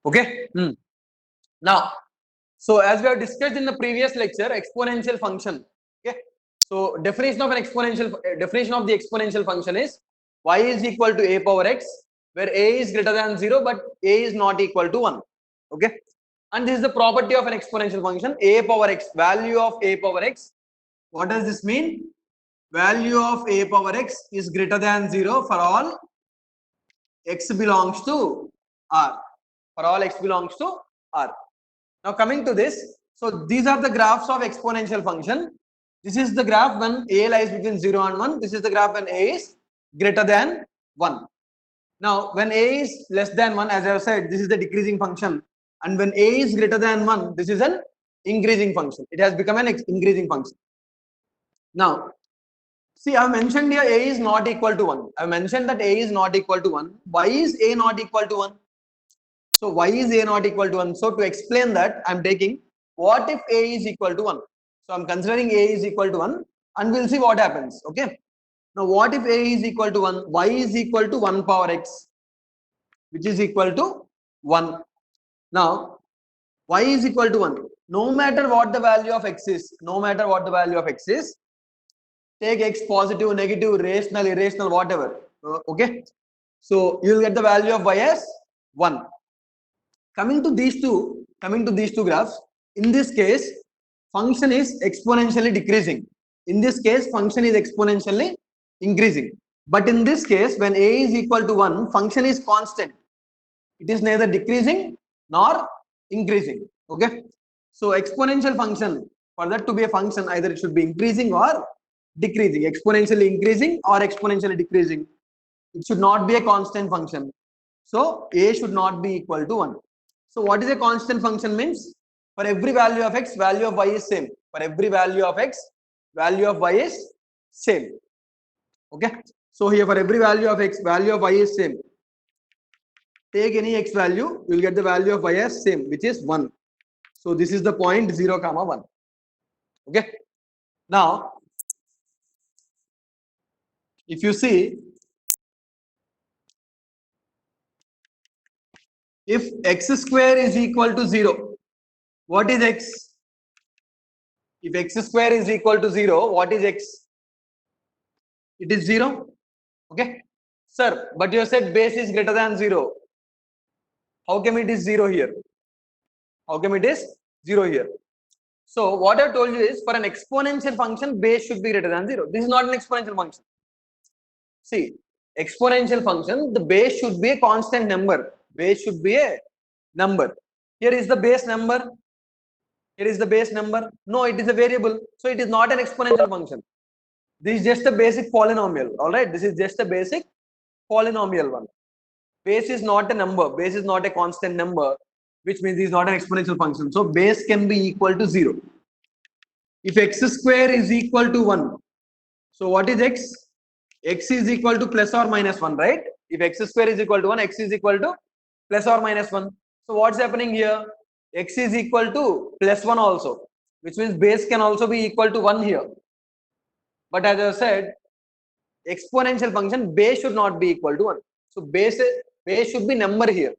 Okay. Now, so as we have discussed in the previous lecture, exponential function. Okay. So definition of the exponential function is y is equal to a power x, where a is greater than 0 but a is not equal to 1. Okay. And this is the property of an exponential function, a power x, value of a power x. What does this mean? Value of a power x is greater than 0 for all x belongs to R. For all x belongs to R. Now coming to this, so these are the graphs of exponential function. This is the graph when a lies between 0 and 1. This is the graph when a is greater than 1. Now when a is less than 1, as I have said, this is the decreasing function. And when a is greater than 1, this is an increasing function. It has become an increasing function. Now, see, I have mentioned here a is not equal to 1. I have mentioned that a is not equal to 1. Why is a not equal to 1? So why is a not equal to 1? So to explain that, I am taking what if a is equal to 1? So I am considering a is equal to 1 and we will see what happens. Okay. Now what if a is equal to 1? Y is equal to 1 power x, which is equal to 1. Now y is equal to 1. No matter what the value of x is, take x positive, negative, rational, irrational, whatever. Okay. So you will get the value of y as 1. Coming to these two graphs, in this case, function is exponentially decreasing. In this case, function is exponentially increasing. But in this case, when a is equal to 1, function is constant. It is neither decreasing nor increasing. Okay. So exponential function, for that to be a function, either it should be increasing or decreasing, exponentially increasing or exponentially decreasing. It should not be a constant function. So a should not be equal to 1. So what is a constant function means? For every value of x, value of y is same. For every value of x, value of y is same. Okay. So here for every value of x, value of y is same. Take any x value, you will get the value of y as same, which is 1. So this is the point 0, 1. Okay. Now, if you see, if x square is equal to 0, what is x? If x square is equal to 0, what is x? It is 0. Okay. Sir, but you said base is greater than 0. How come it is 0 here? How come it is 0 here? So what I told you is, for an exponential function, base should be greater than 0. This is not an exponential function. See, exponential function, the base should be a constant number. Base should be a number. Here is the base number. Here is the base number. No, it is a variable. So it is not an exponential function. This is just a basic polynomial. Alright, this is just a basic polynomial one. Base is not a number. Base is not a constant number, which means it is not an exponential function. So base can be equal to 0. If x square is equal to 1, so what is x? X is equal to plus or minus 1, right? If x square is equal to 1, x is equal to plus or minus 1. So what's happening here? X is equal to plus 1 also, which means base can also be equal to 1 here. But as I said, exponential function, base should not be equal to 1. So base should be number here.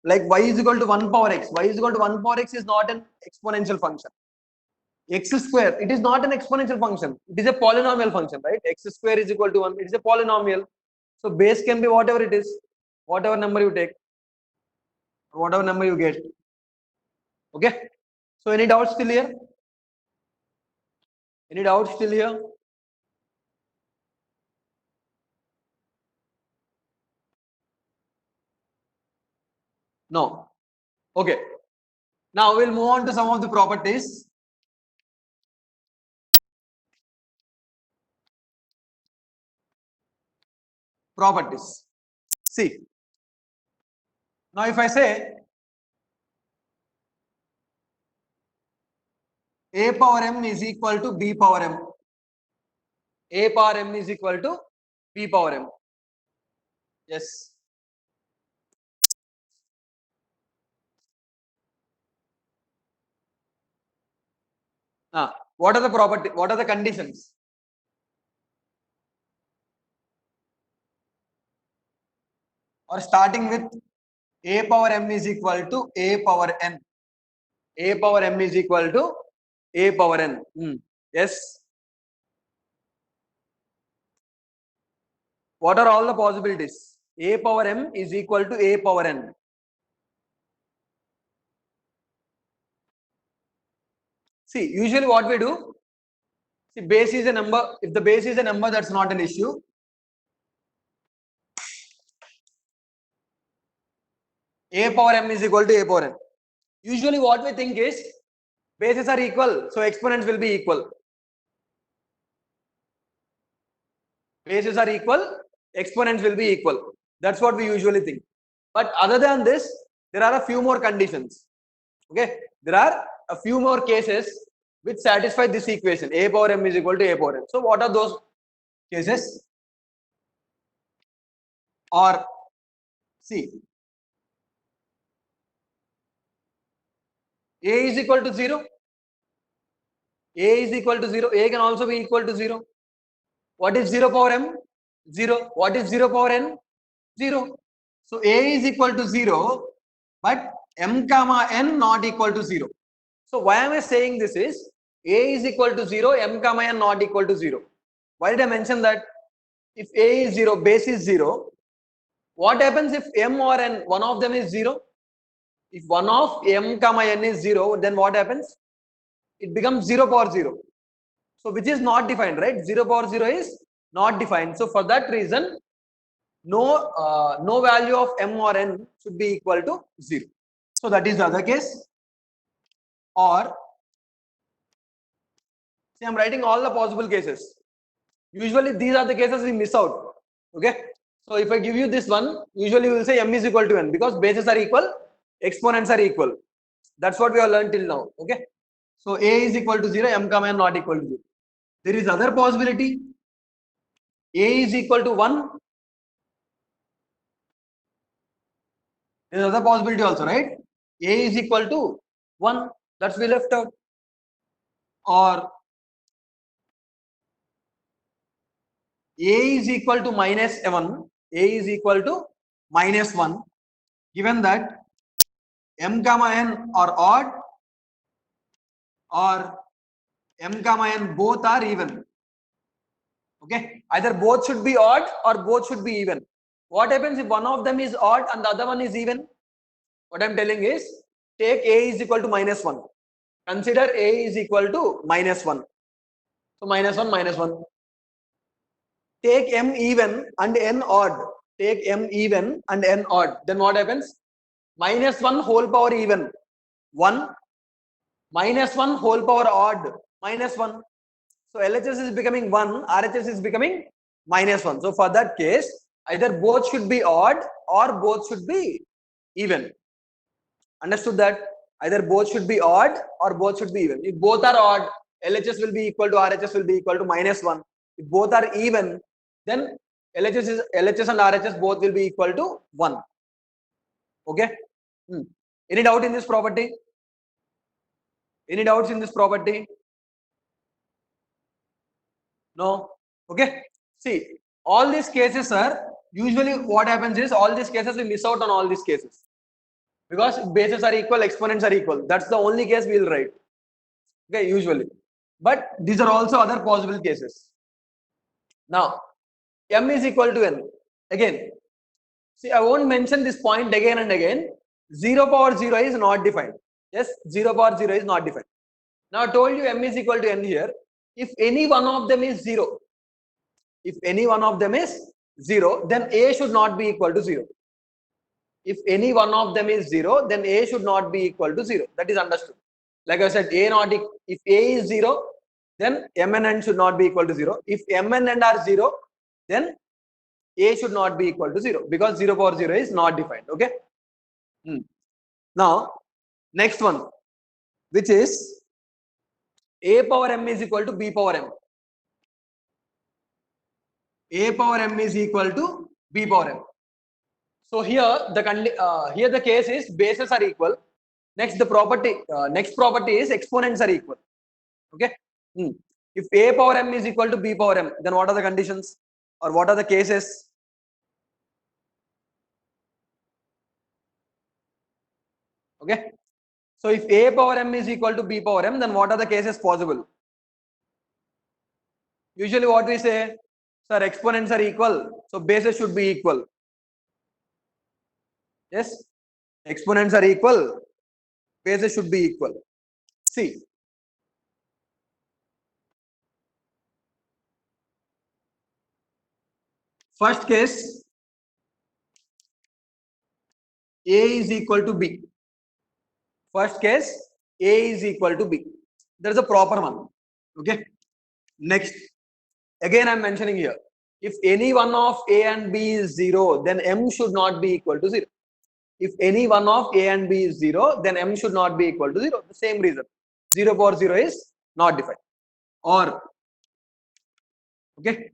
Like y is equal to 1 power x. Y is equal to 1 power x is not an exponential function. X square, it is not an exponential function. It is a polynomial function, right? X square is equal to 1. It is a polynomial. So base can be whatever it is, whatever number you take, whatever number you get. Okay. So any doubts still here? Any doubts still here? No. Okay. Now we'll move on to some of the properties. Properties. See. Now if I say a power m is equal to b power m. A power m is equal to b power m. Yes. What are the property? What are the conditions? Or starting with a power m is equal to a power n. A power m is equal to a power n. Yes. What are all the possibilities? A power m is equal to a power n. See, usually what we do, see, base is a number. If the base is a number, that's not an issue. A power m is equal to a power n. Usually what we think is bases are equal, so exponents will be equal. Bases are equal, exponents will be equal. That's what we usually think. But other than this, there are a few more conditions. Okay, there are a few more cases which satisfy this equation. A power m is equal to a power n. So what are those cases? Or see, a is equal to 0. A is equal to 0. A can also be equal to 0. What is 0 power m? 0. What is 0 power n? 0. So a is equal to 0, but m comma n not equal to 0. So why am I saying this is a is equal to 0, m comma n not equal to 0. Why did I mention that? If a is 0, base is 0, what happens if m or n, one of them is 0? If one of m comma n is 0, then what happens? It becomes 0 power 0. So which is not defined, right? 0 power 0 is not defined. So for that reason, no value of m or n should be equal to 0. So that is the other case. Or see, I'm writing all the possible cases. Usually these are the cases we miss out. Okay. So if I give you this one, usually we will say m is equal to n because bases are equal, exponents are equal. That's what we have learned till now. Okay. So a is equal to 0, m comma n not equal to 0. There is other possibility. A is equal to 1. There is other possibility also, right? A is equal to 1. That's we left out. Or a is equal to minus 1. A is equal to minus 1. Given that m comma n are odd or m comma n both are even. Okay, either both should be odd or both should be even. What happens if one of them is odd and the other one is even? What I'm telling is, take a is equal to minus 1. Consider a is equal to minus 1. So minus 1, minus 1. Take m even and n odd. Take m even and n odd. Then what happens? Minus 1 whole power even 1, minus 1 whole power odd minus 1. So LHS is becoming 1, RHS is becoming minus 1. So for that case, either both should be odd or both should be even. Understood that? Either both should be odd or both should be even. If both are odd, LHS will be equal to RHS will be equal to minus 1. If both are even, then LHS and RHS both will be equal to 1. Okay? Any doubt in this property? Any doubts in this property? No? Okay? See, all these cases are usually what happens is all these cases we miss out on all these cases. Because bases are equal, exponents are equal. That's the only case we will write. Okay, usually. But these are also other possible cases. Now, m is equal to n. Again, see, I won't mention this point again and again. 0 power 0 is not defined. Yes, 0 power 0 is not defined. Now, I told you m is equal to n here. If any one of them is 0, if any one of them is 0, then a should not be equal to 0. If any one of them is 0, then a should not be equal to 0. That is understood. Like I said, if a is 0, then m and n should not be equal to 0. If m and n are 0, then a should not be equal to 0 because 0 power 0 is not defined. Okay. Now, next one, which is a power m is equal to b power m. A power m is equal to b power m. So here the case is bases are equal. Next property is exponents are equal. Okay. If a power m is equal to b power m, then what are the conditions or what are the cases? Okay. So if a power m is equal to b power m, then what are the cases possible? Usually what we say, sir, exponents are equal, so bases should be equal. Yes, exponents are equal, bases should be equal. See, first case, a is equal to b. First case, a is equal to b. There is a proper one. Okay. Next, again I'm mentioning here, if any one of a and b is 0, then m should not be equal to 0. If any one of a and b is 0, then m should not be equal to 0. The same reason. 0 power 0 is not defined. Or, okay,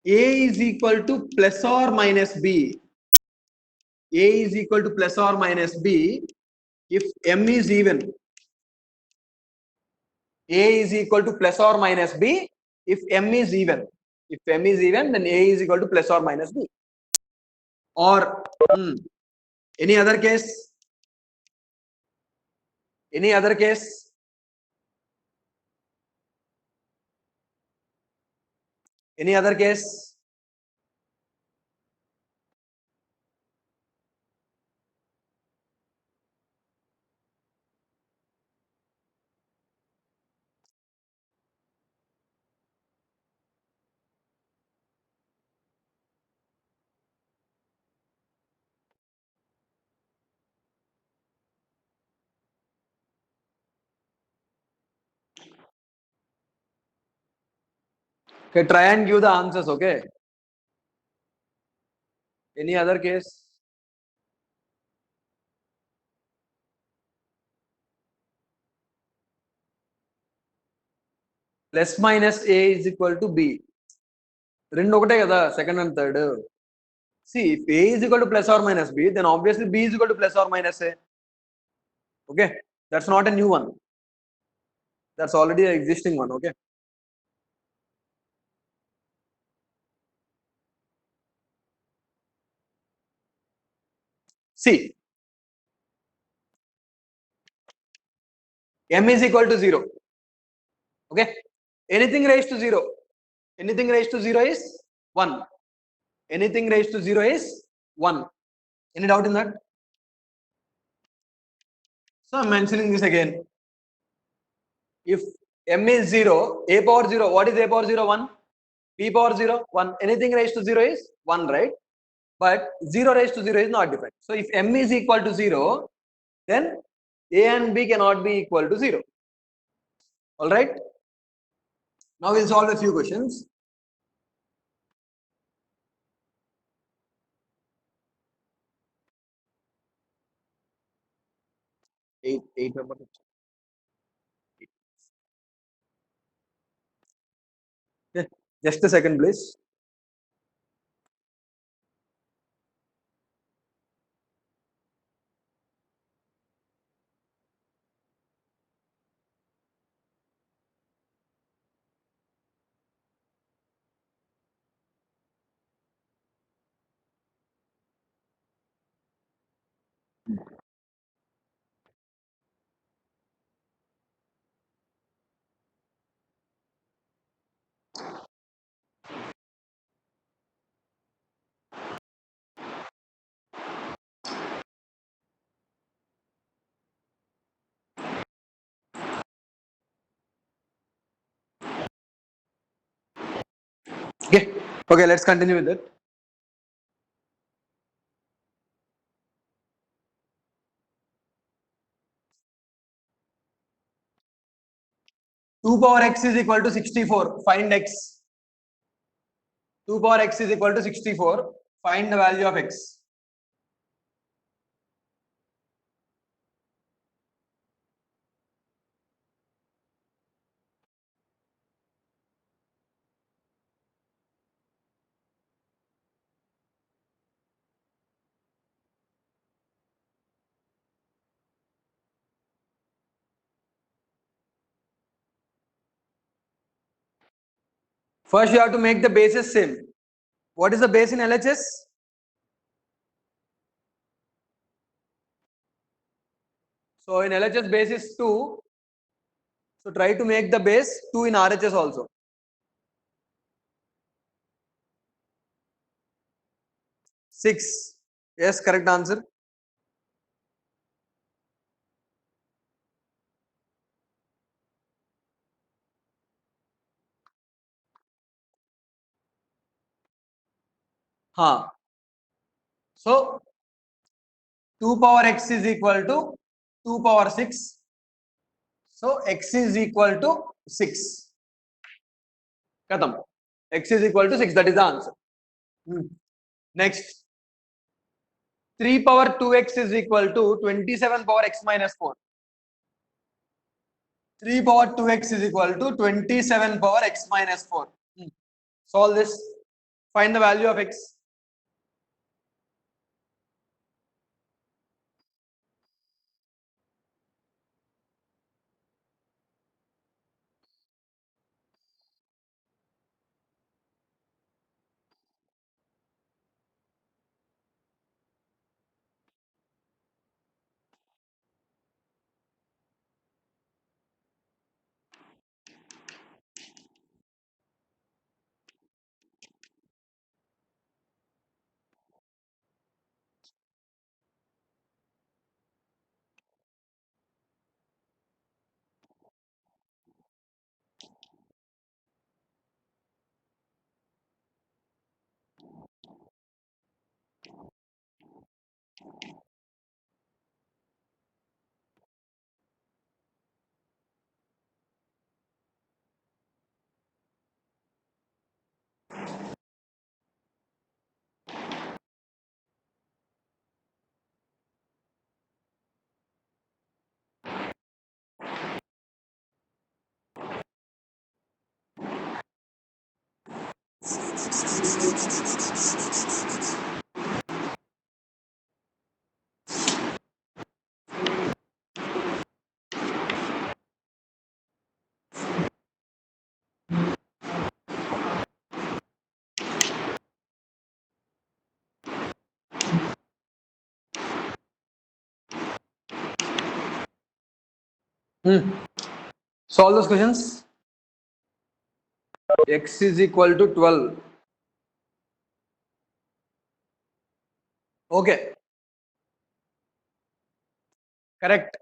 a is equal to plus or minus b. A is equal to plus or minus b if m is even. A is equal to plus or minus b if m is even. If m is even, then a is equal to plus or minus b. Or any other case? Any other case? Any other case? Okay, try and give the answers, okay? Any other case? Plus minus a is equal to b. రెండు ఒకటే కదా second and third. See, if a is equal to plus or minus b, then obviously b is equal to plus or minus a. Okay, that's not a new one. That's already an existing one. Okay. See, m is equal to 0. Okay. Anything raised to 0. Anything raised to 0 is 1. Anything raised to 0 is 1. Any doubt in that? So I'm mentioning this again. If m is 0, a power 0, what is a power 0? 1. B power 0, 1. Anything raised to 0 is 1, right? But 0 raised to 0 is not defined. So if m is equal to 0, then a and b cannot be equal to 0. All right. Now we'll solve a few questions. Eight number. Yeah. Just a second, please. Okay. Okay, let's continue with it. Two power x is equal to 64. Find x. 2 power x is equal to 64. Find the value of x. First, you have to make the bases same. What is the base in LHS? So in LHS base is 2. So try to make the base 2 in RHS also. Six. Yes, correct answer. Huh. So 2 power x is equal to 2 power 6. So x is equal to 6. Katam. X is equal to 6. That is the answer. Next. 3 power 2x is equal to 27 power x minus 4. 3 power 2x is equal to 27 power x minus 4. Solve this. Find the value of x. Solve those questions. X is equal to 12. Okay. Correct.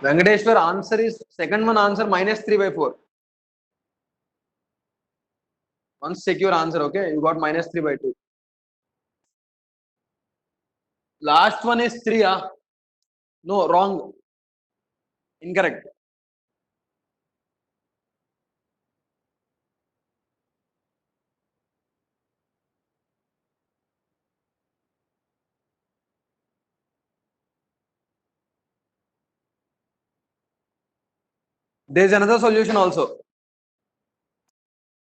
Venkateshwar, answer is second one answer minus 3 by 4. Once check your answer, okay? You got minus 3 by 2. Last one is 3, No, wrong. Incorrect. There is another solution also.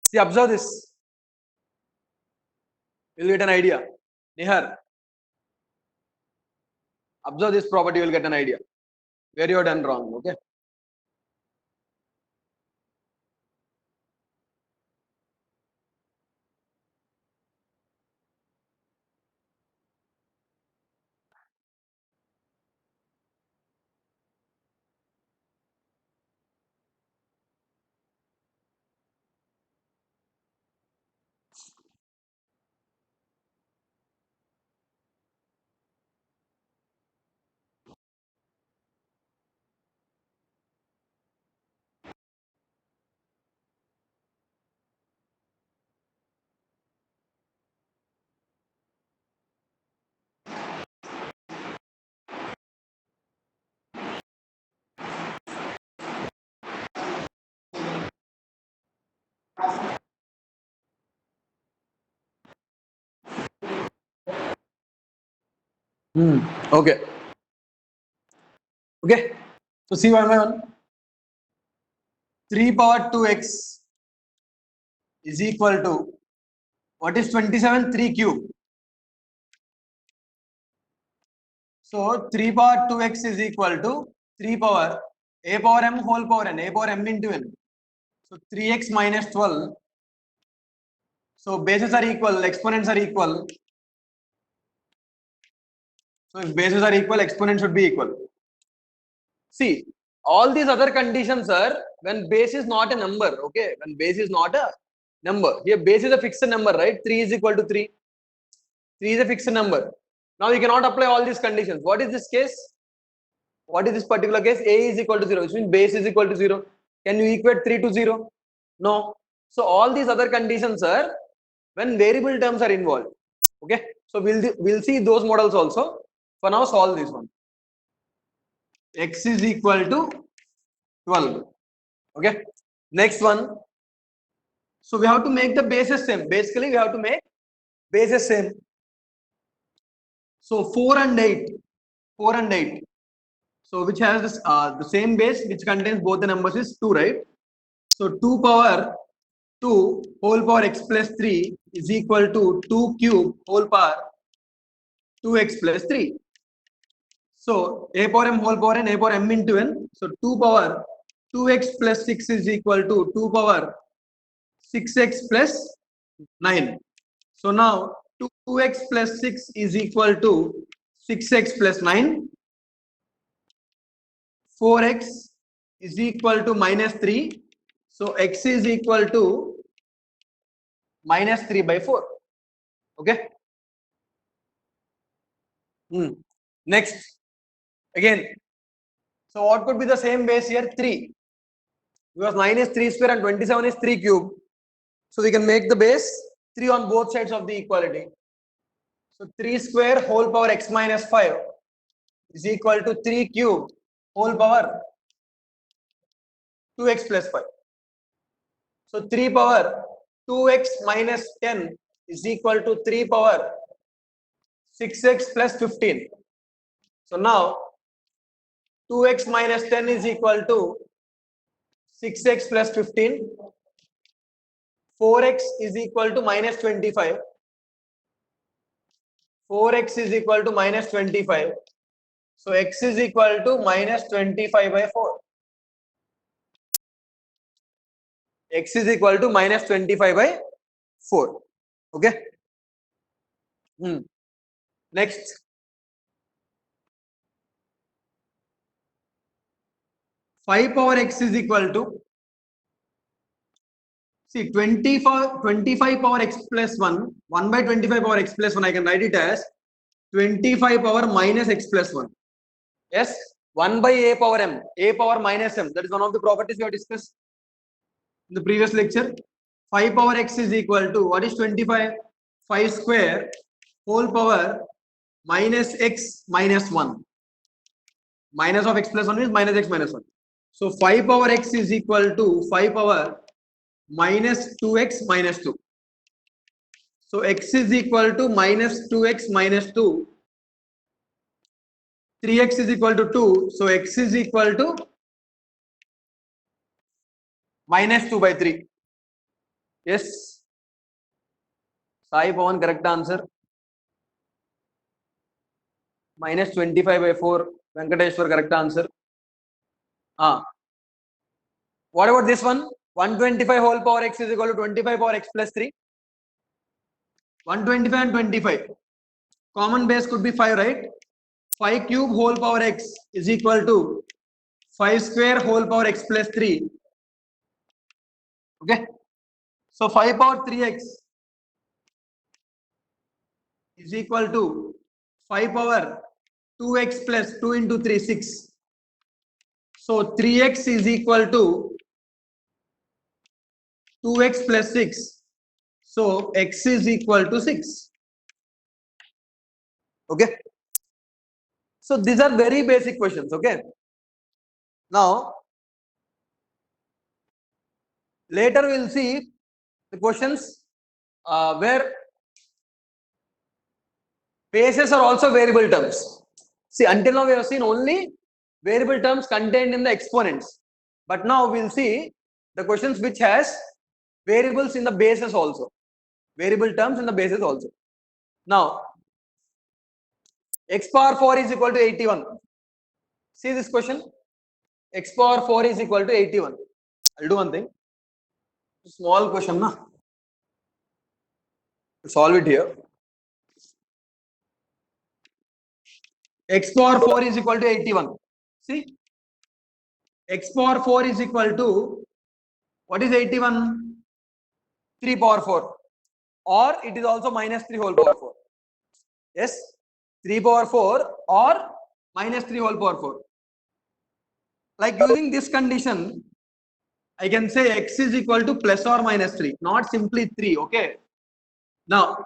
See, observe this. You'll get an idea. Nihar, observe this property, you will get an idea. Where you are done wrong, okay? Okay. Okay. So see one by one. 3 power 2x is equal to, what is 27? 3 cube. So 3 power 2x is equal to 3 power a power m whole power n, a power m into n. So 3x minus 12. So bases are equal, exponents are equal. So if bases are equal, exponents should be equal. See, all these other conditions are when base is not a number, okay? When base is not a number. Here base is a fixed number, right? 3 is equal to 3. 3 is a fixed number. Now you cannot apply all these conditions. What is this case? What is this particular case? A is equal to 0, which means base is equal to 0. Can you equate 3 to 0? No. So all these other conditions are when variable terms are involved. Okay. So we'll see those models also. For now, solve this one. X is equal to 12. Okay. Next one. So we have to make the bases same. Basically, we have to make bases same. So 4 and 8. 4 and 8. So which has this the same base which contains both the numbers is 2, right? So 2 power 2 whole power x plus 3 is equal to 2 cube whole power 2x plus 3. So a power m whole power n, a power m into n. So 2 power 2x plus 6 is equal to 2 power 6x plus 9. So now 2x plus 6 is equal to 6x plus 9. 4x is equal to minus 3. So x is equal to minus 3 by 4. Okay. Next. Again. So what could be the same base here? 3. Because 9 is 3 square and 27 is 3 cube. So we can make the base 3 on both sides of the equality. So 3 square whole power x minus 5 is equal to 3 cube whole power 2x plus 5. So 3 power 2x minus 10 is equal to 3 power 6x plus 15. So now 2x minus 10 is equal to 6x plus 15. 4x is equal to minus 25. 4x is equal to minus 25. So x is equal to minus 25 by 4. X is equal to minus 25 by 4. Okay. Next. 5 power x is equal to, see, 25 power x plus 1. 1 by 25 power x plus 1. I can write it as 25 power minus x plus 1. Yes. 1 by a power m, a power minus m. That is one of the properties we have discussed in the previous lecture. 5 power x is equal to, what is 25? 5 square whole power minus x minus 1. Minus of x plus 1 is minus x minus 1. So 5 power x is equal to 5 power minus 2x minus 2. So x is equal to minus 2x minus 2. 3x is equal to 2. So x is equal to minus 2 by 3. Yes. Sai Pawan, correct answer. Minus 25 by 4. Venkateshwar, correct answer. What about this one? 125 whole power x is equal to 25 power x plus 3. 125 and 25. Common base could be 5, right? 5 cube whole power x is equal to 5 square whole power x plus 3. Okay. So 5 power 3x is equal to 5 power 2x plus 2 into 3, 6. So 3x is equal to 2x plus 6. So x is equal to 6. Okay. So these are very basic questions. Okay. Now, later we will see the questions where bases are also variable terms. See, until now we have seen only variable terms contained in the exponents. But now we will see the questions which has variables in the bases also. Variable terms in the bases also. Now, x power 4 is equal to 81. See this question. X power 4 is equal to 81. I'll do one thing. Small question, na? Solve it here. X power 4 is equal to 81. See, x power 4 is equal to, what is 81? 3 power 4, or it is also minus 3 whole power 4. Yes, 3 power 4 or minus 3 whole power 4. Like using this condition, I can say x is equal to plus or minus 3, not simply 3. Okay. Now,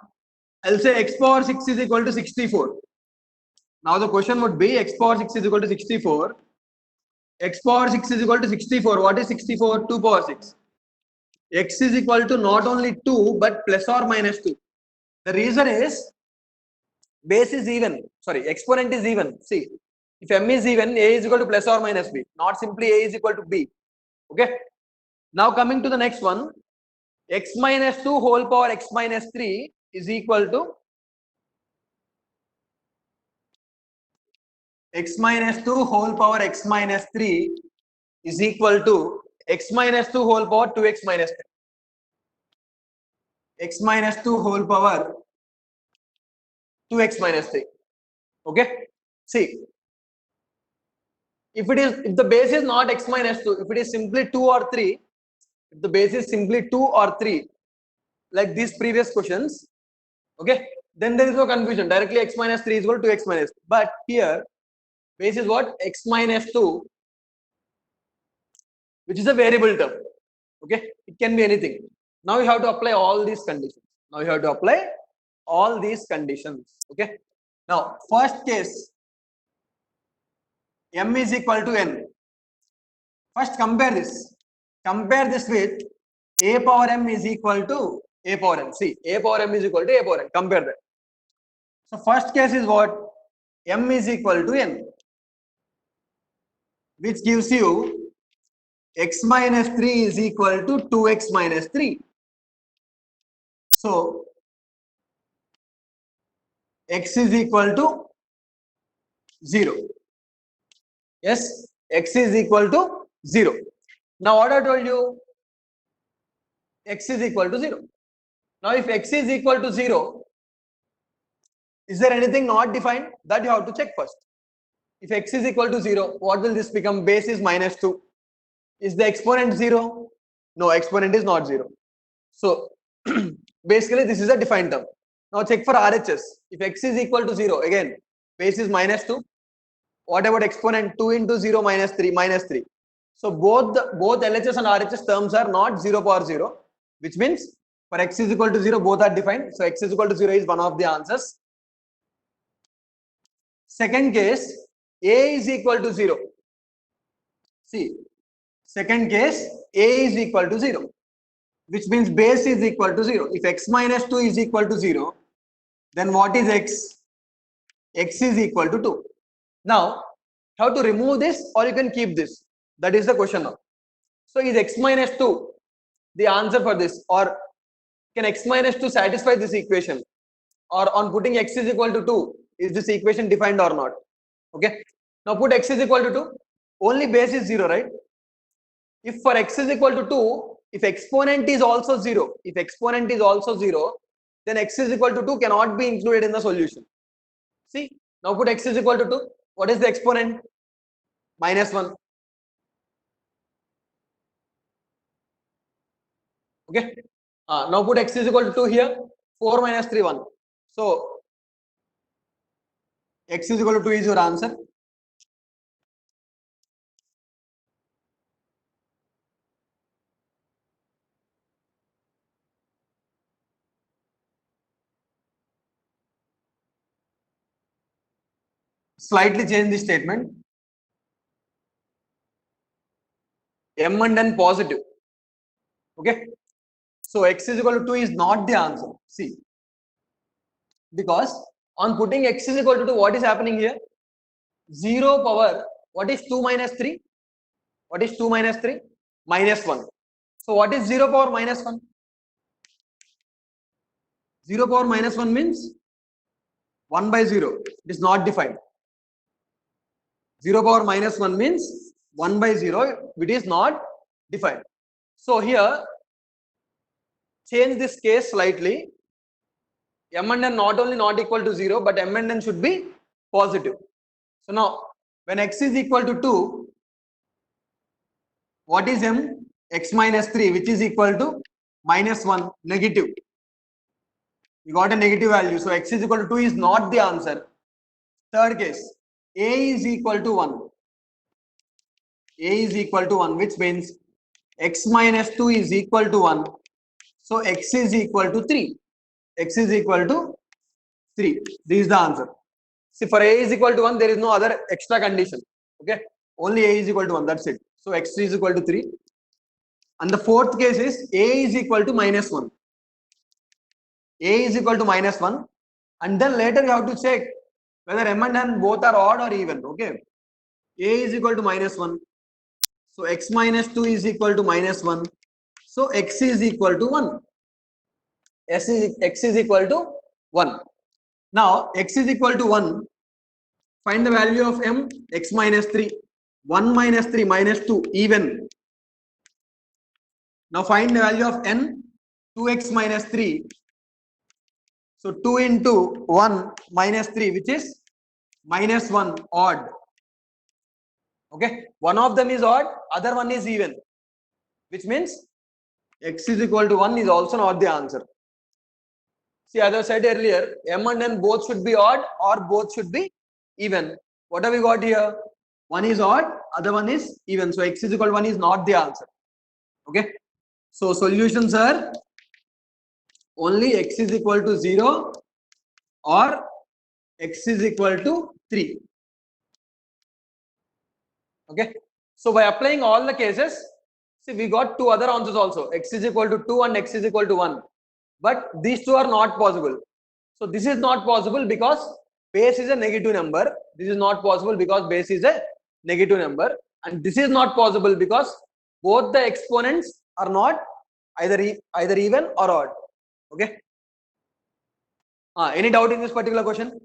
I'll say x power 6 is equal to 64. Now the question would be x power 6 is equal to 64. X power 6 is equal to 64. What is 64? 2 power 6. X is equal to not only 2 but plus or minus 2. The reason is base is even. Sorry, exponent is even. See, if m is even, a is equal to plus or minus b. Not simply a is equal to b. Okay. Now coming to the next one, x minus 2 whole power x minus 3 is equal to x minus 2 whole power x minus 3 is equal to x minus 2 whole power 2x minus 3. X minus 2 whole power 2x minus 3. Okay. See, if the base is not x minus 2, if it is simply 2 or 3, if the base is simply 2 or 3, like these previous questions, okay, then there is no confusion. Directly x minus 3 is equal to x minus 2. But here, base is what? X minus 2, which is a variable term. Okay, it can be anything. Now you have to apply all these conditions. Now you have to apply all these conditions. Okay. Now, first case, m is equal to n. First compare this. Compare this with a power m is equal to a power n. See, a power m is equal to a power n. Compare that. So first case is what? M is equal to n, which gives you x minus 3 is equal to 2x minus 3. So x is equal to 0. Yes, x is equal to 0. Now what I told you? X is equal to 0. Now if x is equal to 0, is there anything not defined? That you have to check first. If x is equal to 0, what will this become? Base is minus 2. Is the exponent 0? No, exponent is not 0. So basically this is a defined term. Now check for RHS. If x is equal to 0, again base is minus 2. What about exponent? 2 into 0 minus 3 minus 3. So both LHS and RHS terms are not 0 power 0, which means for x is equal to 0, both are defined. So x is equal to 0 is one of the answers. Second case, a is equal to 0. See, second case, a is equal to 0, which means base is equal to 0. If x minus 2 is equal to 0, then what is x? X is equal to 2. Now, how to remove this, or you can keep this? That is the question now. So is x minus 2 the answer for this, or can x minus 2 satisfy this equation, or on putting x is equal to 2, is this equation defined or not? Okay, now put x is equal to 2, only base is 0, right? If for x is equal to 2, if exponent is also 0, then x is equal to 2 cannot be included in the solution. See, now put x is equal to 2, what is the exponent? Minus 1. Okay, now put x is equal to 2 here, 4 minus 3 1. So x is equal to 2 is your answer. Slightly change the statement. M and n positive. Okay, so x is equal to 2 is not the answer. See, because on putting x is equal to 2, what is happening here? 0 power, what is 2 minus 3? What is 2 minus 3? Minus 1. So what is 0 power minus 1? 0 power minus 1 means 1 by 0. It is not defined. 0 power minus 1 means 1 by 0. It is not defined. So here, change this case slightly. M and n not only not equal to 0, but M and n should be positive. So now, when x is equal to 2, what is m? X minus 3, which is equal to minus 1, negative. We got a negative value. So x is equal to 2 is not the answer. Third case, a is equal to 1. A is equal to 1, which means x minus 2 is equal to 1. So x is equal to 3. X is equal to 3. This is the answer. See, for a is equal to 1, there is no other extra condition. Okay, only a is equal to 1. That's it. So x is equal to 3. And the fourth case is a is equal to minus 1. A is equal to minus 1. And then later you have to check whether m and n both are odd or even. Okay, a is equal to minus 1. So x minus 2 is equal to minus 1. So x is equal to 1. X is equal to 1. Now x is equal to 1. Find the value of m, x minus 3. 1 minus 3 minus 2, even. Now find the value of n, 2x minus 3. So 2 into 1 minus 3, which is minus 1, odd. Okay, one of them is odd, other one is even, which means x is equal to 1 is also not the answer. See, as I said earlier, m and n both should be odd or both should be even. What have we got here? One is odd, other one is even. So x is equal to 1 is not the answer. Okay, so solutions are only x is equal to 0 or x is equal to 3. Okay, so by applying all the cases, see, we got two other answers also, x is equal to 2 and x is equal to 1, but these two are not possible. So this is not possible because base is a negative number. This is not possible because base is a negative number, and this is not possible because both the exponents are not either even or odd. Okay, any doubt in this particular question?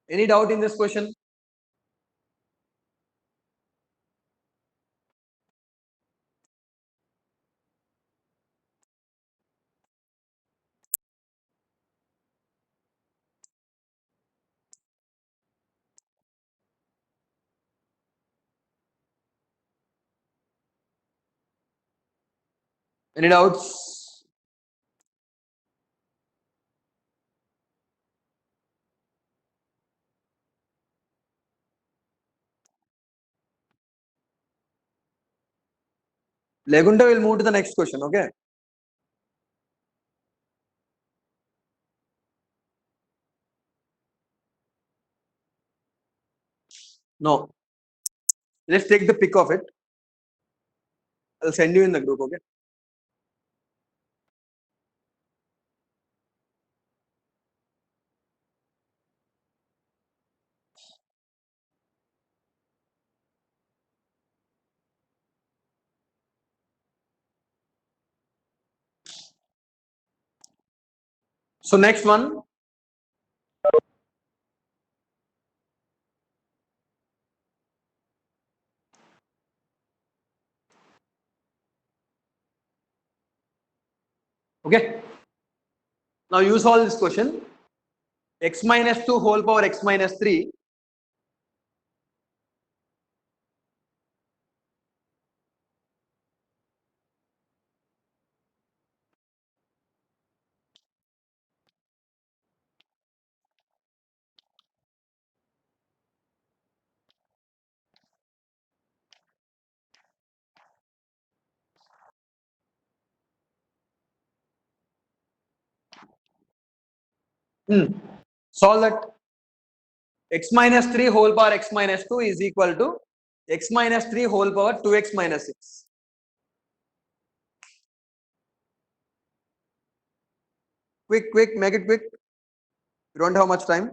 Any doubt in this question? Any doubts? Legunta will move to the next question. Okay. No. Let's take the pick of it. I'll send you in the group. Okay. So next one. Okay. Now you solve this question. X minus 2 whole power x minus 3. Solve that. X minus 3 whole power x minus 2 is equal to x minus 3 whole power 2x minus 6. Quick, make it quick. You don't have much time.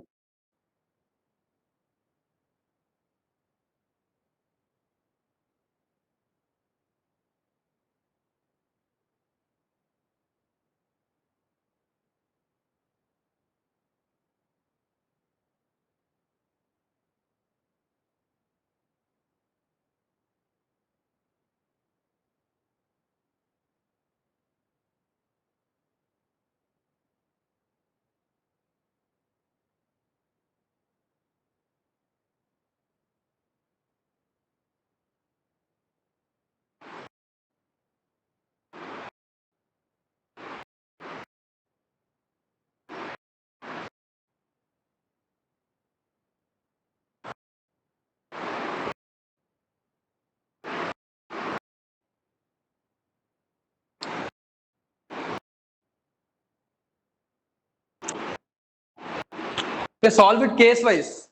Okay, solve it case wise.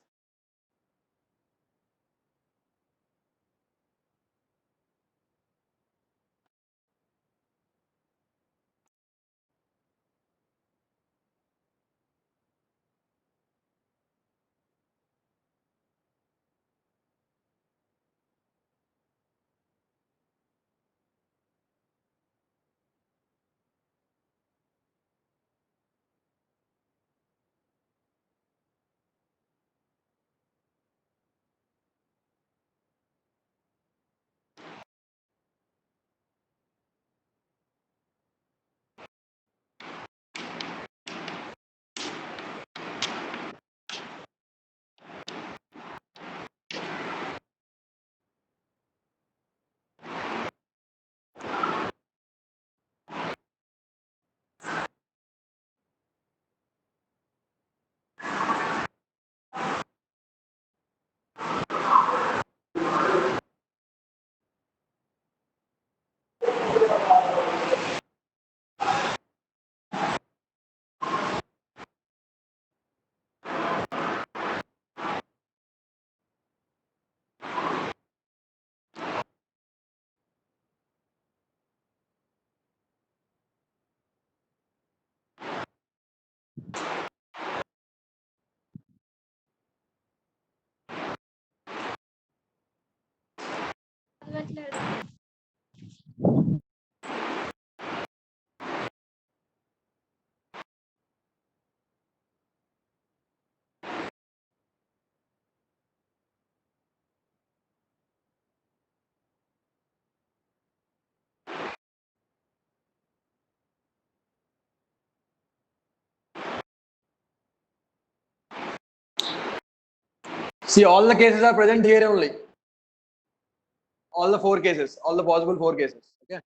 See, all the cases are present here only. All the 4 cases, all the possible 4 cases. Okay.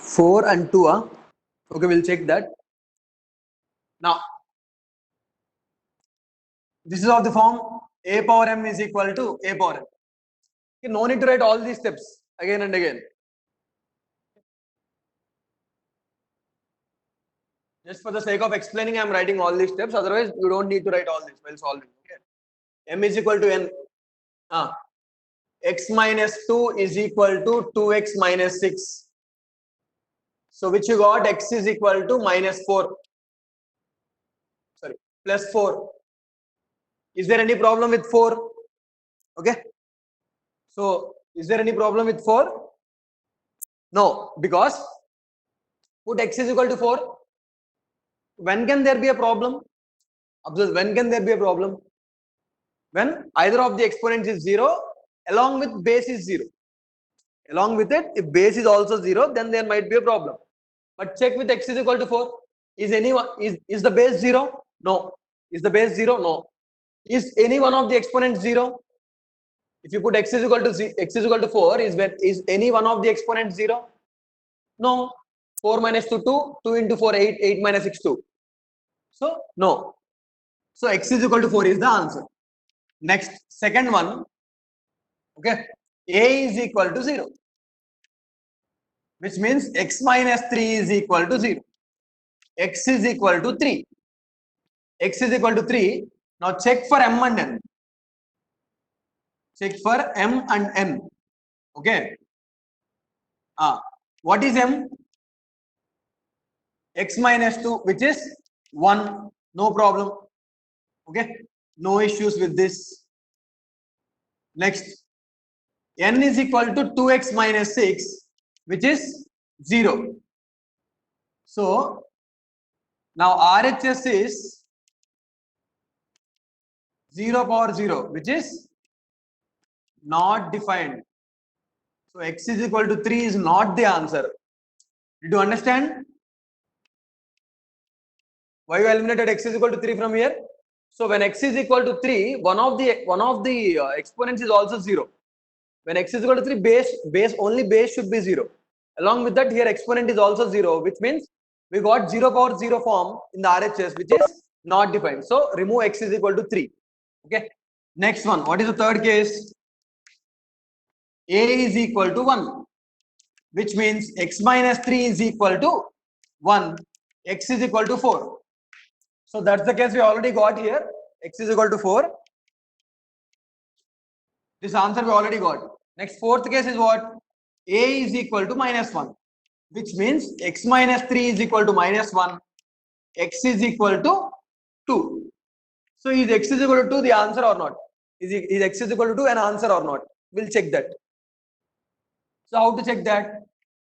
4 and 2. Okay, we'll check that. Now, this is of the form a power m is equal to a power m. Okay, no need to write all these steps again and again. Just for the sake of explaining, I am writing all these steps. Otherwise, you don't need to write all this while solving. Okay. M is equal to n. X minus 2 is equal to 2x minus 6. So which you got, x is equal to minus 4. Sorry, plus 4. Is there any problem with 4? Okay. So is there any problem with 4? No, because put x is equal to 4. When can there be a problem? Observe, when can there be a problem? When either of the exponents is 0 along with base is 0. Along with it, if base is also 0, then there might be a problem. But check with x is equal to 4. Is the base 0? No. Is the base 0? No. Is any one of the exponents 0? If you put x is equal to 4, is any one of the exponents 0? No. 4 minus 2, 2. 2 into 4, 8. 8 minus 6, 2. So, no. So, x is equal to 4 is the answer. Next, second one. Okay. A is equal to 0. Which means x minus 3 is equal to 0. X is equal to 3. X is equal to 3. Now check for m and n. Check for m and n. Okay. What is m? X minus 2, which is 1. No problem. Okay. No issues with this. Next. N is equal to 2x minus 6, which is 0. So, now RHS is 0 power 0, which is not defined. So, x is equal to 3 is not the answer. Did you understand? Why you eliminated x is equal to 3 from here? So, when x is equal to 3, one of the exponents is also 0. When x is equal to 3, only base should be 0. Along with that, here exponent is also 0, which means we got 0 power 0 form in the RHS, which is not defined. So, remove x is equal to 3. Okay. Next one. What is the third case? A is equal to 1, which means x minus 3 is equal to 1. X is equal to 4. So, that's the case we already got here. X is equal to 4. This answer we already got. Next, fourth case is what? A is equal to minus 1, which means x minus 3 is equal to minus 1. X is equal to 2. So, is x is equal to 2 the answer or not? Is x is equal to 2 an answer or not? We'll check that. So, how to check that?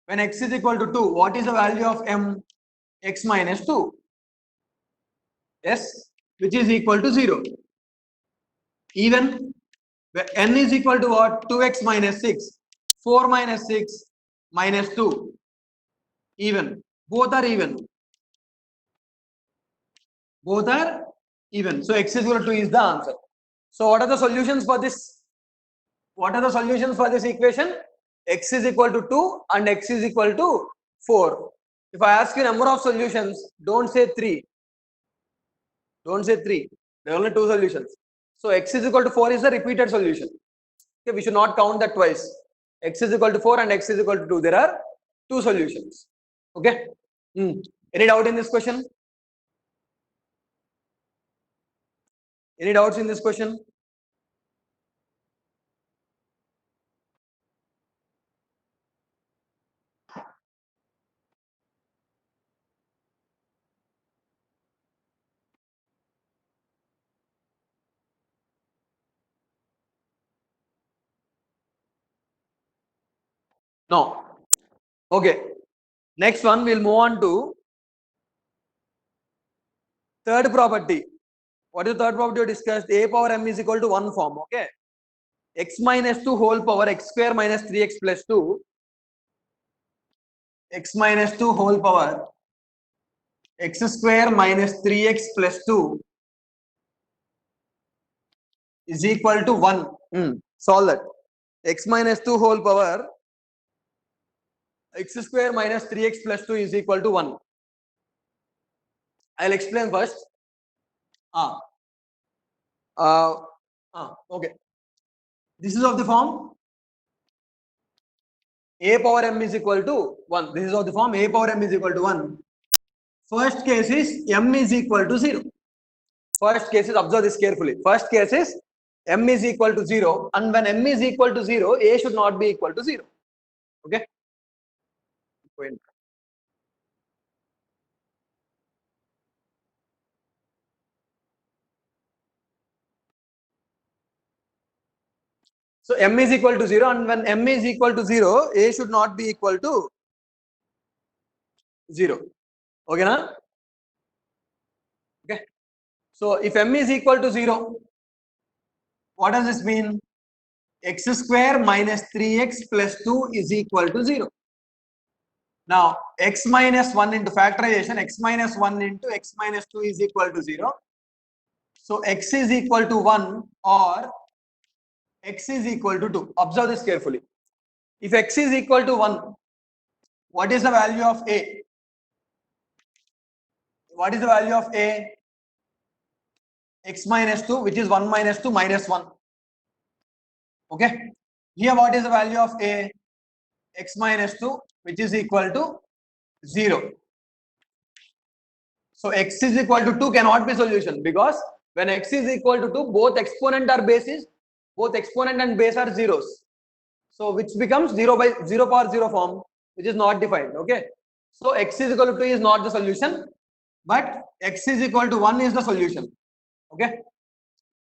When x is equal to 2, what is the value of m? X minus 2. Yes, which is equal to 0. Even n is equal to what? 2x minus 6. 4 minus 6 minus 2. Even. Both are even. Both are even. So x is equal to 2 is the answer. So what are the solutions for this? What are the solutions for this equation? X is equal to 2 and x is equal to 4. If I ask you number of solutions, don't say 3. Don't say 3. There are only 2 solutions. So x is equal to 4 is the repeated solution. Okay, we should not count that twice. X is equal to 4 and x is equal to 2. There are 2 solutions. Okay. Any doubt in this question? Any doubts in this question? No. Okay. Next one, we'll move on to third property. What is the third property we discussed? A power m is equal to 1 form. Okay. X minus 2 whole power x square minus 3x plus 2. X minus 2 whole power x square minus 3x plus 2 is equal to 1. Solve that. X minus 2 whole power x square minus 3x plus 2 is equal to 1. I'll explain first. Okay. This is of the form a power m is equal to 1. This is of the form a power m is equal to 1. First case is m is equal to 0. First case is, observe this carefully. First case is m is equal to 0, and when m is equal to 0, a should not be equal to 0. Okay. So m is equal to 0, and when m is equal to 0, a should not be equal to 0. Okay, na? Okay. So if m is equal to 0, what does this mean? X square minus 3x plus 2 is equal to 0. Now x minus 1 into factorization, x minus 1 into x minus 2 is equal to 0. So x is equal to 1 or x is equal to 2. Observe this carefully. If x is equal to 1, what is the value of a? What is the value of a? X minus 2, which is 1 minus 2 minus 1. Okay. Here what is the value of a? X minus 2, which is equal to 0. So x is equal to 2 cannot be solution, because when x is equal to 2, both exponent are bases, both exponent and base are zeros. So which becomes 0 by 0 power 0 form, which is not defined. Okay. So x is equal to 2 is not the solution, but x is equal to 1 is the solution. Okay.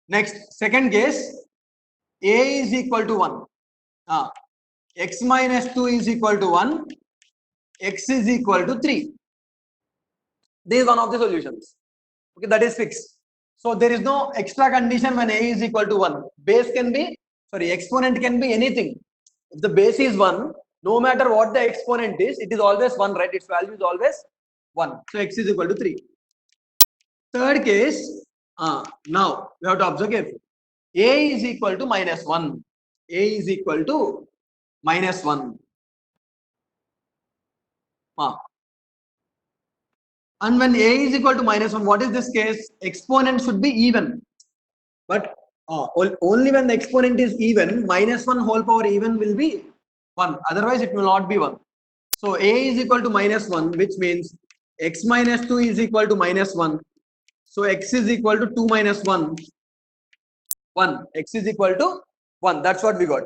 Next, second case, a is equal to 1. X minus 2 is equal to 1, x is equal to 3. This is one of the solutions. Okay, that is fixed. So there is no extra condition when a is equal to 1. Base can be, exponent can be anything. If the base is 1, no matter what the exponent is, it is always 1, right? Its value is always 1. So x is equal to 3. Third case, now we have to observe carefully. A is equal to minus 1. A is equal to minus 1. And when a is equal to minus 1, what is this case? Exponent should be even. But only when the exponent is even, minus 1 whole power even will be 1. Otherwise, it will not be 1. So a is equal to minus 1, which means x minus 2 is equal to minus 1. So x is equal to 2 minus 1. 1. X is equal to 1. That's what we got.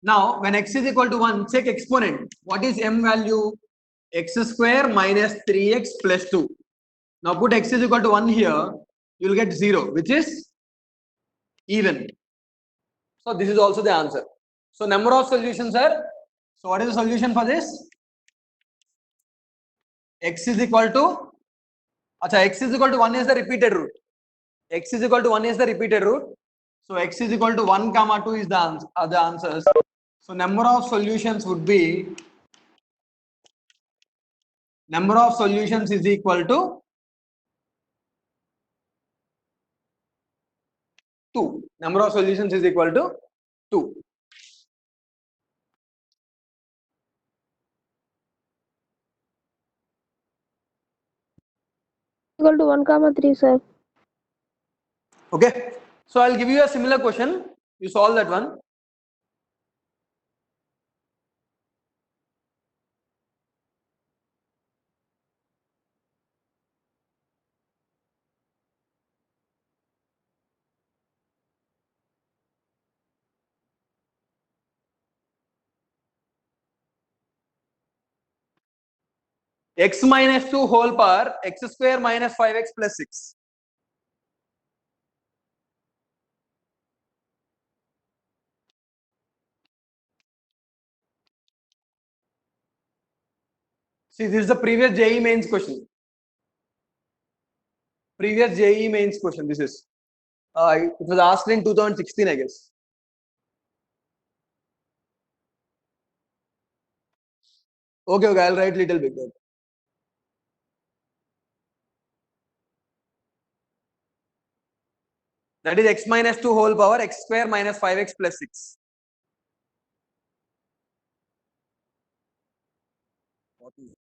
Now, when x is equal to 1, check exponent. What is m value? X square minus 3x plus 2. Now put x is equal to 1 here. You will get 0, which is even. So this is also the answer. So number of solutions are, so what is the solution for this? X is equal to, x is equal to 1 is the repeated root. X is equal to 1 is the repeated root. So x is equal to 1 comma 2 is the answers. So number of solutions would be, number of solutions is equal to 2. Number of solutions is equal to 2. Equal to 1 comma 3, sir. Okay. So I'll give you a similar question. You solve that one. X minus 2 whole power, x square minus 5x plus 6. See, this is the previous JEE mains question. Previous JEE mains question. This is. It was asked in 2016, I guess. Okay, I'll write little bit. That is x minus 2 whole power, x square minus 5x plus 6.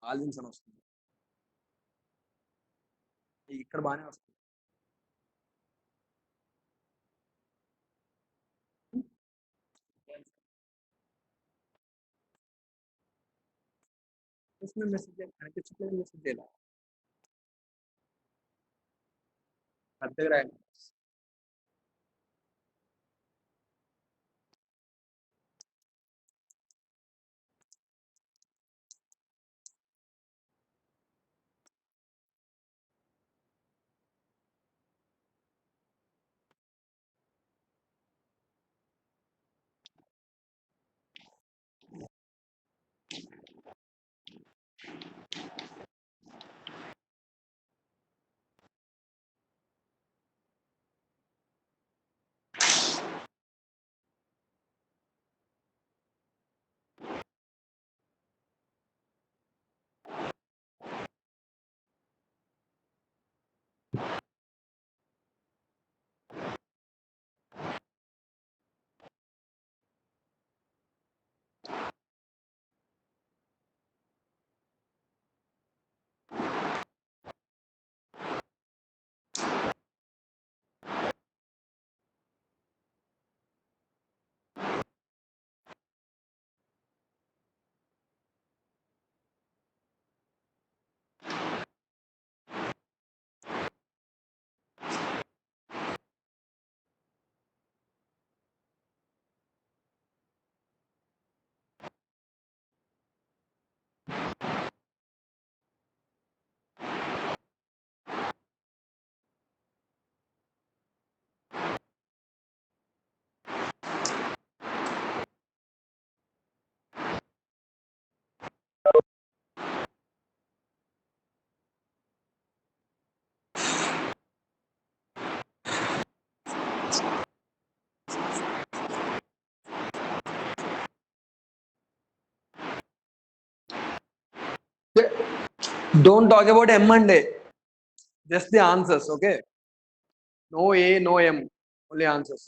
ఆల్విన్స్ అని వస్తుంది, ఇక్కడ బాగానే వస్తుంది. Message కనిపించట్లేదు, message చేయాలి పెద్దగా రాయండి. Don't talk about M and A. Just the answers, okay? No A, no M, only answers.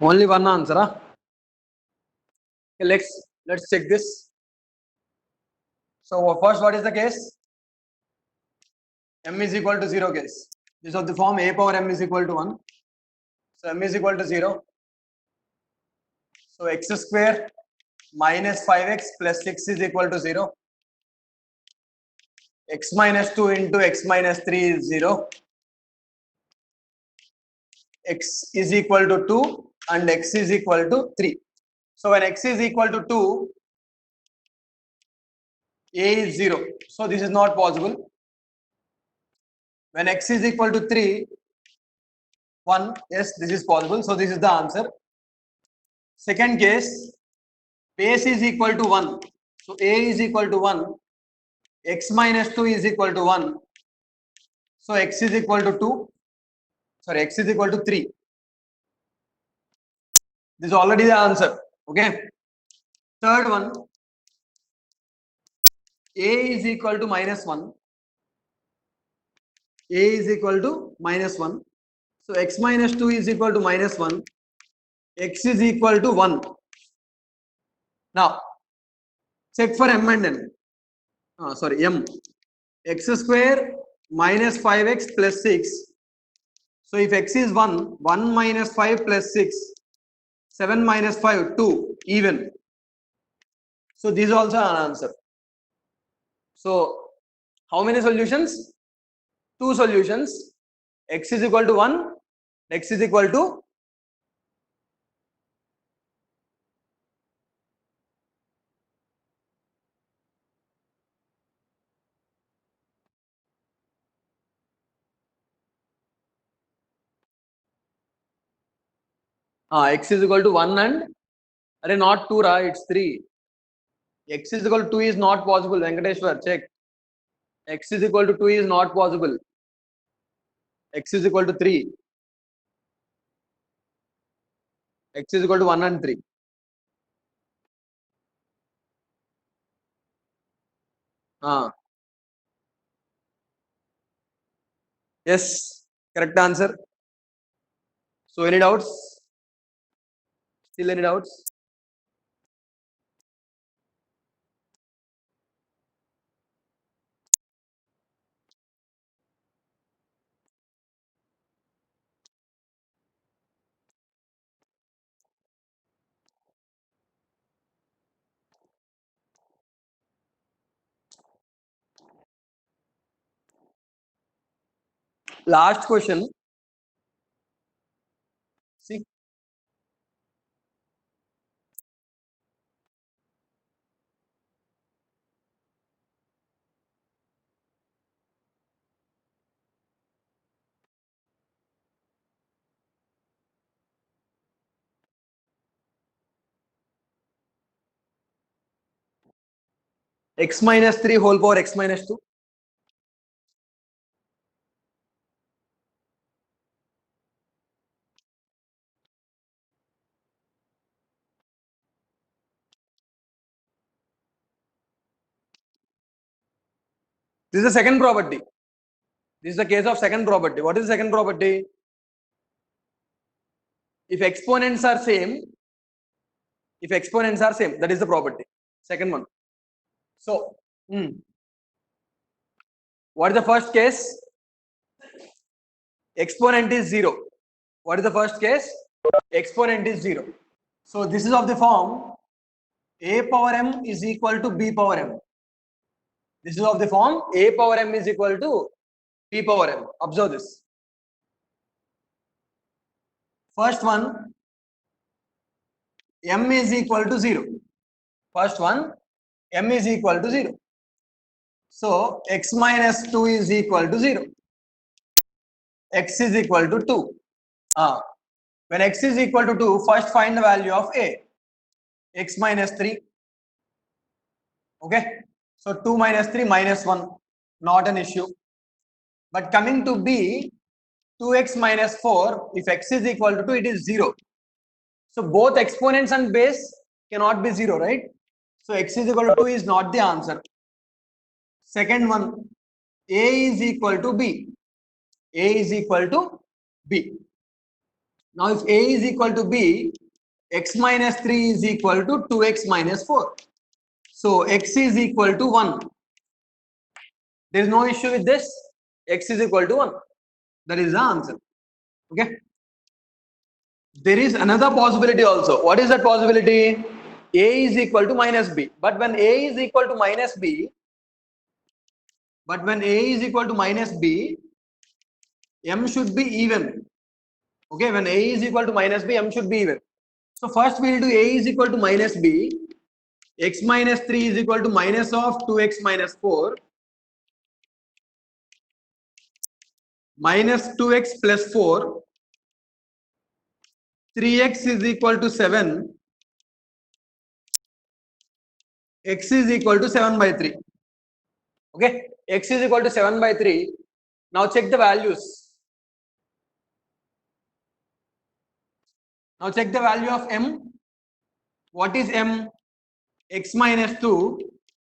Only one answer, huh? Okay, let's check this. So first, what is the case? M is equal to 0 case. This of the form A power M is equal to 1. So M is equal to 0. So x square minus 5x plus 6 is equal to 0. X minus 2 into x minus 3 is 0. X is equal to 2 and x is equal to 3. So when x is equal to 2, a is 0. So this is not possible. When x is equal to 3, 1, yes, this is possible. So this is the answer. Second case, base is equal to 1. So a is equal to 1. X minus 2 is equal to 1. So x is equal to 2. Sorry, x is equal to 3. This is already the answer. Okay. Third one, a is equal to minus 1. A is equal to minus 1. So x minus 2 is equal to minus 1. X is equal to 1. Now, check for m and n. M. X square minus 5x plus 6. So if x is 1, 1 minus 5 plus 6, 7 minus 5, 2, even. So this is also an answer. So how many solutions? 2 solutions. X is equal to 1, x is equal to x is equal to 1 and not 2 it's 3. X is equal to 2 is not possible. Venkateshwar, check. X is equal to 2 is not possible. X is equal to 3. X is equal to 1 and 3. Yes, correct answer. So any doubts? Still any doubts? Last question. See. X minus 3 whole power x minus 2. This is the second property. This is the case of second property. What is the second property? If exponents are same, that is the property. Second one. So, what is the first case? Exponent is 0. What is the first case? Exponent is 0. So this is of the form a power m is equal to b power m. This is of the form a power m is equal to b power m. Observe this. First one, m is equal to 0. First one, m is equal to 0. So x minus 2 is equal to 0. X is equal to 2. When x is equal to 2, first find the value of a. X minus 3. Okay. So 2 minus 3 minus 1. Not an issue. But coming to b, 2x minus 4, if x is equal to 2, it is 0. So both exponents and base cannot be 0, right? So x is equal to 2 is not the answer. Second one, a is equal to b. A is equal to b. Now if a is equal to b, x minus 3 is equal to 2x minus 4. So x is equal to 1. There is no issue with this. X is equal to 1. That is the answer. Okay. There is another possibility also. What is that possibility? A is equal to minus B. But when A is equal to minus B, M should be even. Okay, when A is equal to minus B, M should be even. So first we will do A is equal to minus B. X minus 3 is equal to minus of 2x minus 4 minus 2x plus 4. 3x is equal to 7. X is equal to 7 by 3. Okay, x is equal to 7 by 3. Now check the values. Now check the value of m. What is m? X minus 2.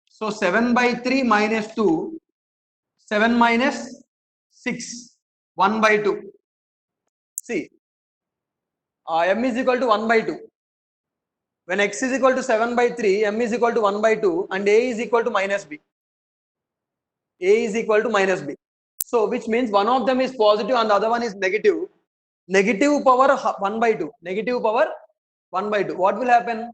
So 7 by 3 minus 2. 7 minus 6. 1 by 2. See, m is equal to 1 by 2. When x is equal to 7 by 3, m is equal to 1 by 2 and a is equal to minus b. A is equal to minus b. So which means one of them is positive and the other one is negative. Negative power 1 by 2. Negative power 1 by 2. What will happen?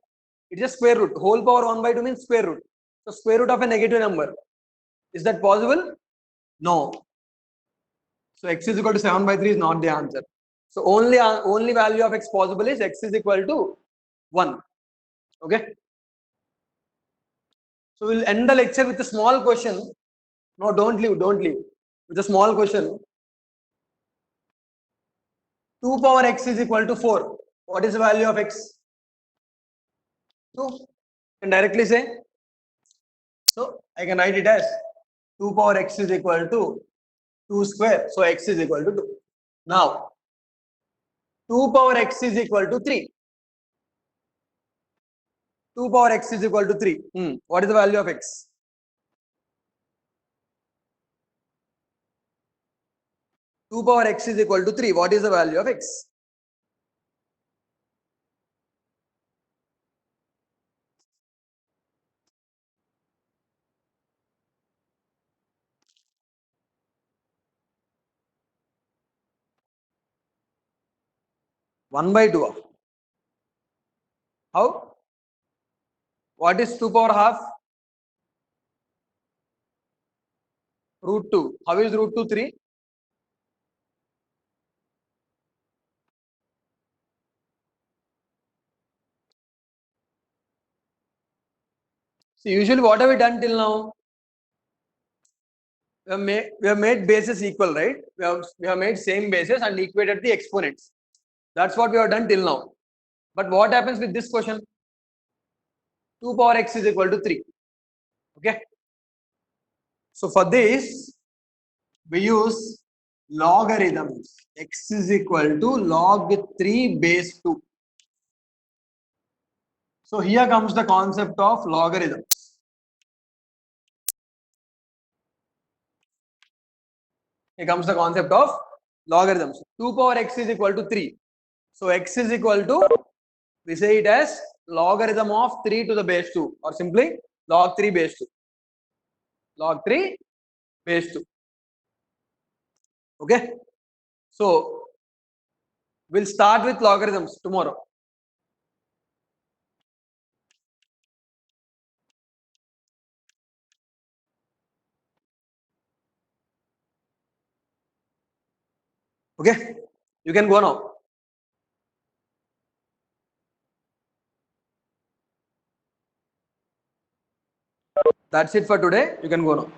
It is a square root. Whole power 1 by 2 means square root. So square root of a negative number. Is that possible? No. So x is equal to 7 by 3 is not the answer. So only value of x possible is x is equal to 1. Okay. So we'll end the lecture with a small question. No, don't leave. With a small question. 2 power x is equal to 4. What is the value of x? 2. You can directly say. So I can write it as 2 power x is equal to 2 square. So x is equal to 2. Now 2 power x is equal to 3. 2 power x is equal to 3. What is the value of x? 2 power x is equal to 3. What is the value of x? One by 2. How? What is 2 power half? Root 2. How is root 2 3? So usually what have we done till now? We have made bases equal, right? We have made same bases and equated the exponents. That's what we have done till now. But what happens with this question? 2 power x is equal to 3. Okay. So for this, we use logarithms. X is equal to log 3 base 2. So here comes the concept of logarithms. Here comes the concept of logarithms. 2 power x is equal to 3. So x is equal to, we say it as logarithm of 3 to the base 2 or simply log 3 base 2. Log 3 base 2. Okay. So we'll start with logarithms tomorrow. Okay. You can go now. That's it for today. You can go now.